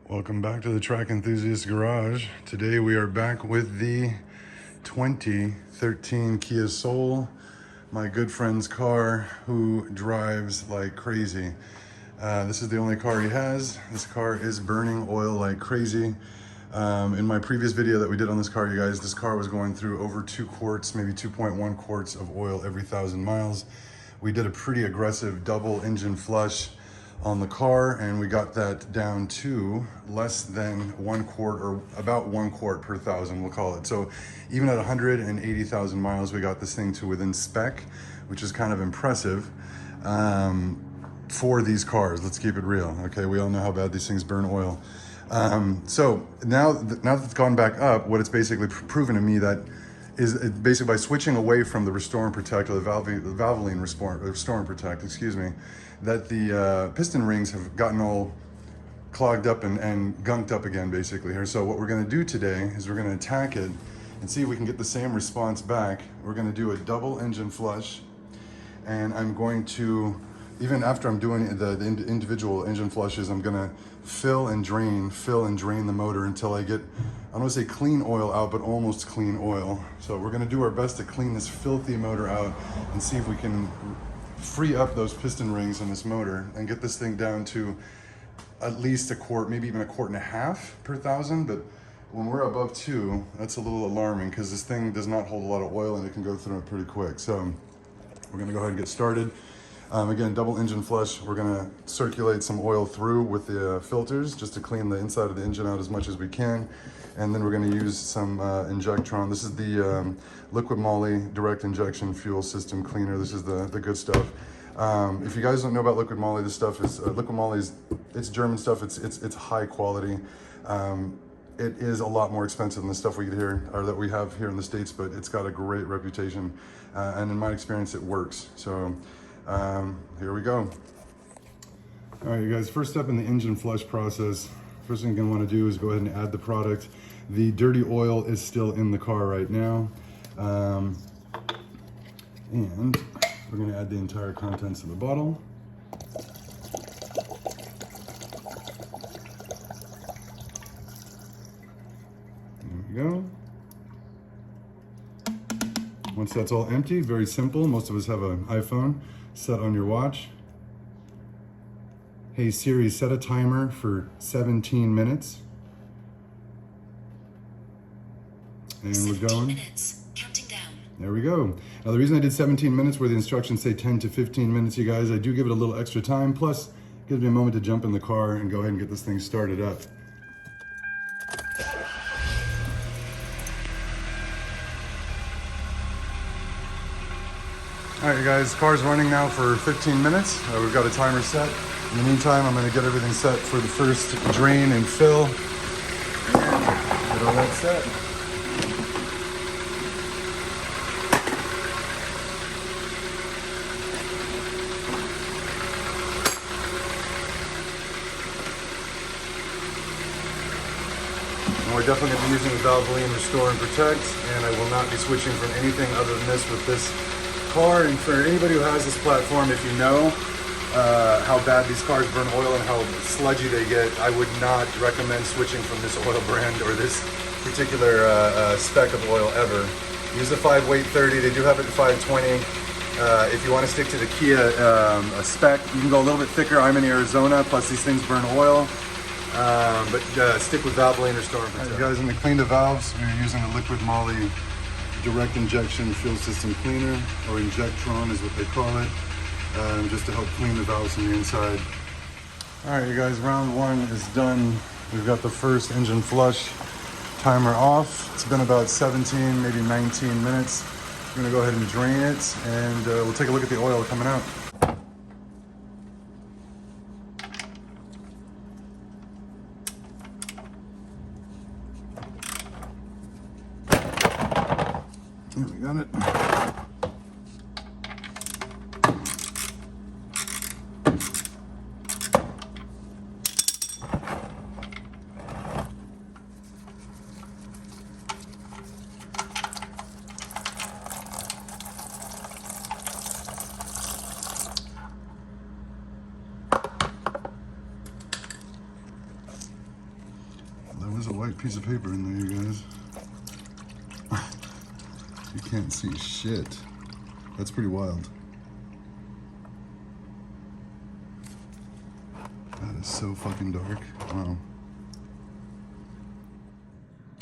Welcome back to the Track Enthusiast Garage. Today we are back with the 2013 Kia Soul, my good friend's car who drives like crazy. This is the only car he has. This car is burning oil like crazy. In my previous video that we did on this car, you guys, this car was going through over 2 quarts, maybe 2.1 quarts of oil every 1,000 miles. We did a pretty aggressive double engine flush on the car, and we got that down to less than 1 quart, or about 1 quart per 1,000, we'll call it. So even at 180,000 miles, we got this thing to within spec, which is kind of impressive for these cars. Let's keep it real, okay? We all know how bad these things burn oil. So now that it's gone back up, what it's basically proven to me that is basically by switching away from the Restore and Protect, or the Valvoline Restore and Protect, excuse me, that the piston rings have gotten all clogged up and gunked up again basically here. So what we're gonna do today is we're gonna attack it and see if we can get the same response back. We're gonna do a double engine flush, and I'm going to, even after I'm doing the individual engine flushes, I'm gonna fill and drain the motor until I get, I don't wanna say clean oil out, but almost clean oil. So we're gonna do our best to clean this filthy motor out and see if we can free up those piston rings in this motor and get this thing down to at least 1 quart, maybe even 1.5 quarts per 1,000. But when we're above 2, that's a little alarming because this thing does not hold a lot of oil and it can go through it pretty quick. So we're gonna go ahead and get started. Again, double engine flush. We're gonna circulate some oil through with the filters just to clean the inside of the engine out as much as we can. And then we're gonna use some Injectron. This is the LiquiMoly direct injection fuel system cleaner. This is the good stuff. If you guys don't know about LiquiMoly, this stuff is, LiquiMoly it's German stuff. It's high quality. It is a lot more expensive than the stuff we get here, or that we have here in the States, but it's got a great reputation. And in my experience, it works. So here we go. All right, you guys, first step in the engine flush process, first thing you're gonna wanna do is go ahead and add the product. The dirty oil is still in the car right now. And we're gonna add the entire contents of the bottle. There we go. Once that's all empty, very simple. Most of us have an iPhone. Set on your watch. Hey Siri, set a timer for 17 minutes. And we're going. Minutes. Counting down. There we go. Now the reason I did 17 minutes where the instructions say 10 to 15 minutes, you guys, I do give it a little extra time. Plus, it gives me a moment to jump in the car and go ahead and get this thing started up. All right, you guys, car's running now for 15 minutes. We've got a timer set. In the meantime, I'm gonna get everything set for the first drain and fill. Get all that set. And we're definitely gonna be using the Valvoline Restore and Protect, and I will not be switching from anything other than this with this car. And for anybody who has this platform, if you know how bad these cars burn oil and how sludgy they get, I would not recommend switching from this oil brand or this particular spec of oil ever. Use the 5-weight 30. They do have it in 520. If you want to stick to the Kia spec, you can go a little bit thicker. I'm in Arizona, plus these things burn oil. But stick with Valvoline Restore and Protect. Right, guys, when we clean the valves, we're using the LiquiMoly direct injection fuel system cleaner, or Injectron is what they call it, just to help clean the valves from the inside. All right, you guys, round 1 is done. We've got the first engine flush, timer off. It's been about 17, maybe 19 minutes. We're gonna go ahead and drain it, and we'll take a look at the oil coming out. There we got it. There's a white piece of paper in there, you guys. You can't see shit. That's pretty wild. That is so fucking dark. Wow.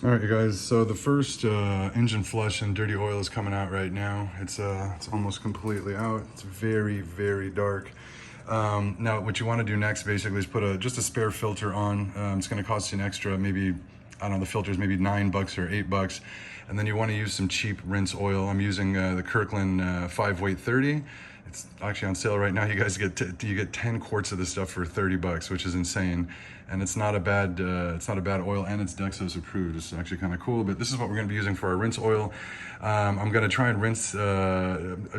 All right, you guys. So the first engine flush and dirty oil is coming out right now. It's almost completely out. It's very, very dark. Now, what you want to do next, basically, is put just a spare filter on. It's going to cost you an extra, maybe, I don't know, the filter's maybe $9 or $8. And then you want to use some cheap rinse oil. I'm using the Kirkland 5 weight 30. It's actually on sale right now. You guys get you get 10 quarts of this stuff for $30, which is insane. And it's not a bad oil, and it's Dexos approved. It's actually kind of cool. But this is what we're going to be using for our rinse oil. I'm going to try and rinse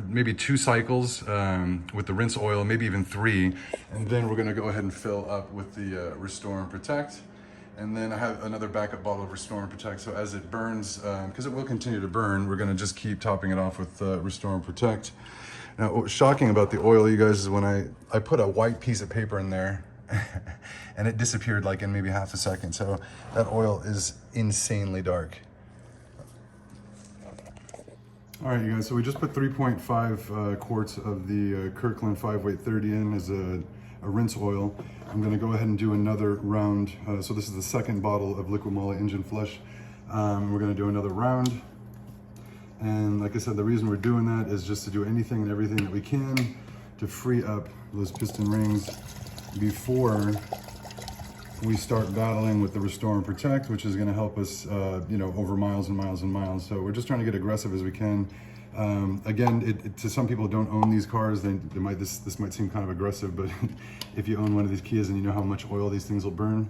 maybe 2 cycles with the rinse oil, maybe even 3, and then we're going to go ahead and fill up with the Restore and Protect. And then I have another backup bottle of Restore and Protect. So as it burns, because it will continue to burn, we're going to just keep topping it off with Restore and Protect. Now, what was shocking about the oil, you guys, is when I put a white piece of paper in there and it disappeared like in maybe half a second. So that oil is insanely dark. All right, you guys, so we just put 3.5 quarts of the Kirkland 5 weight 30 in as a rinse oil. I'm gonna go ahead and do another round. So this is the second bottle of LiquiMoly engine flush. We're gonna do another round. And like I said, the reason we're doing that is just to do anything and everything that we can to free up those piston rings before we start battling with the Restore and Protect, which is going to help us, you know, over miles and miles and miles. So we're just trying to get aggressive as we can. Again, to some people who don't own these cars, this might seem kind of aggressive, but if you own one of these Kias and you know how much oil these things will burn,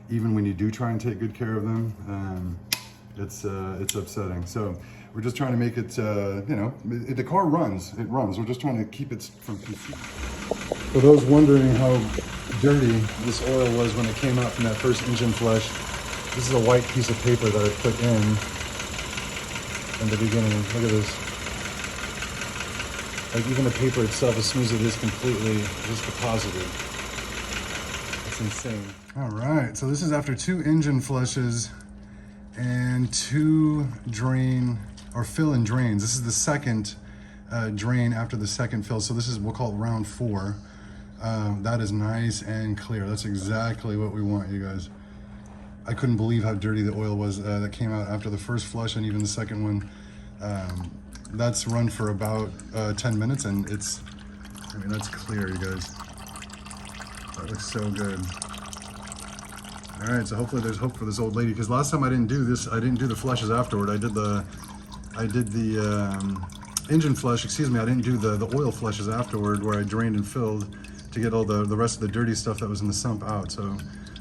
even when you do try and take good care of them, it's upsetting. So we're just trying to make it, you know, the car runs, it runs. We're just trying to keep it from peaking. For those wondering how dirty this oil was when it came out from that first engine flush, this is a white piece of paper that I put in the beginning. Look at this. Like even the paper itself, as soon as it is completely just deposited. It's insane. All right, so this is after 2 engine flushes and 2 drain or fill and drains. This is the second drain after the second fill. So this is, we'll call it round 4. That is nice and clear. That's exactly what we want, you guys. I couldn't believe how dirty the oil was that came out after the first flush and even the second one. That's run for about 10 minutes and it's, I mean, that's clear, you guys. That looks so good. All right, so hopefully there's hope for this old lady, because last time I didn't do this, I didn't do the flushes afterward. I did the engine flush, excuse me, I didn't do the oil flushes afterward where I drained and filled to get all the rest of the dirty stuff that was in the sump out. So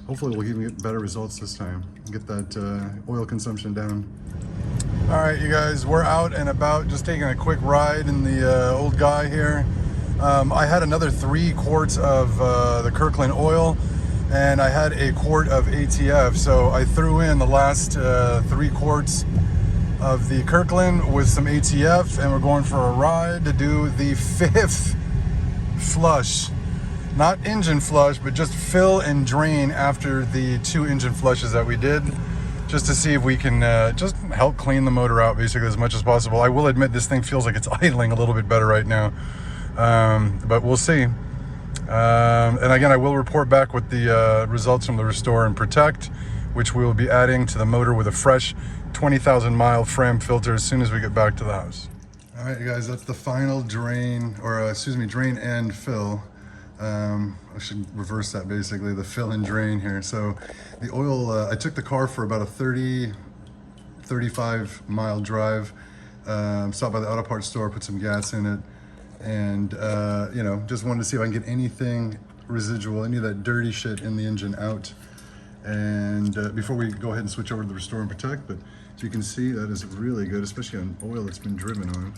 hopefully we'll even get better results this time, get that oil consumption down. All right, you guys, we're out and about, just taking a quick ride in the old guy here. I had another 3 quarts of the Kirkland oil, and I had a quart of ATF. So I threw in the last 3 quarts of the Kirkland with some ATF, and we're going for a ride to do the 5th flush. Not engine flush, but just fill and drain after the 2 engine flushes that we did, just to see if we can just help clean the motor out basically as much as possible. I will admit this thing feels like it's idling a little bit better right now, but we'll see. And again, I will report back with the results from the Restore and Protect, which we will be adding to the motor with a fresh 20,000 mile Fram filter as soon as we get back to the house. All right, you guys, that's the final drain, or excuse me, drain and fill. I should reverse that, basically, the fill and drain here. So the oil, I took the car for about a 35 mile drive, stopped by the auto parts store, put some gas in it, and you know, just wanted to see if I can get anything residual, any of that dirty shit in the engine out. And before we go ahead and switch over to the Restore and Protect, but as you can see, that is really good, especially on oil that's been driven on.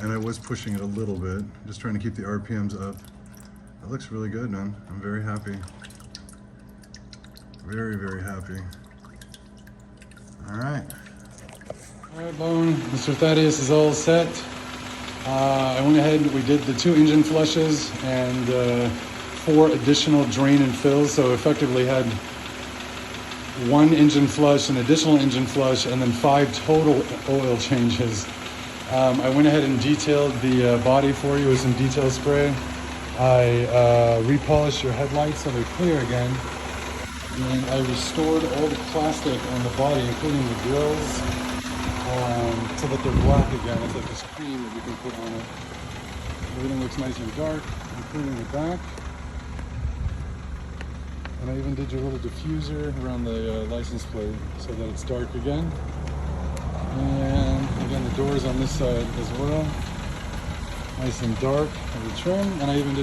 And I was pushing it a little bit, just trying to keep the RPMs up. That looks really good, man. I'm very happy. Very, very happy. All right. All right, Bone. Mr. Thaddeus is all set. I went ahead, we did the 2 engine flushes and 4 additional drain and fills, so effectively had 1 engine flush, an additional engine flush, and then 5 total oil changes. I went ahead and detailed the body for you with some detail spray. I repolished your headlights so they're clear again. And I restored all the plastic on the body, including the grills, so that they're black again. It's like this cream that you can put on it. Everything looks nice and dark, including the back. And I even did your little diffuser around the license plate so that it's dark again. And again, the doors on this side as well. Nice and dark of the trim. And I even did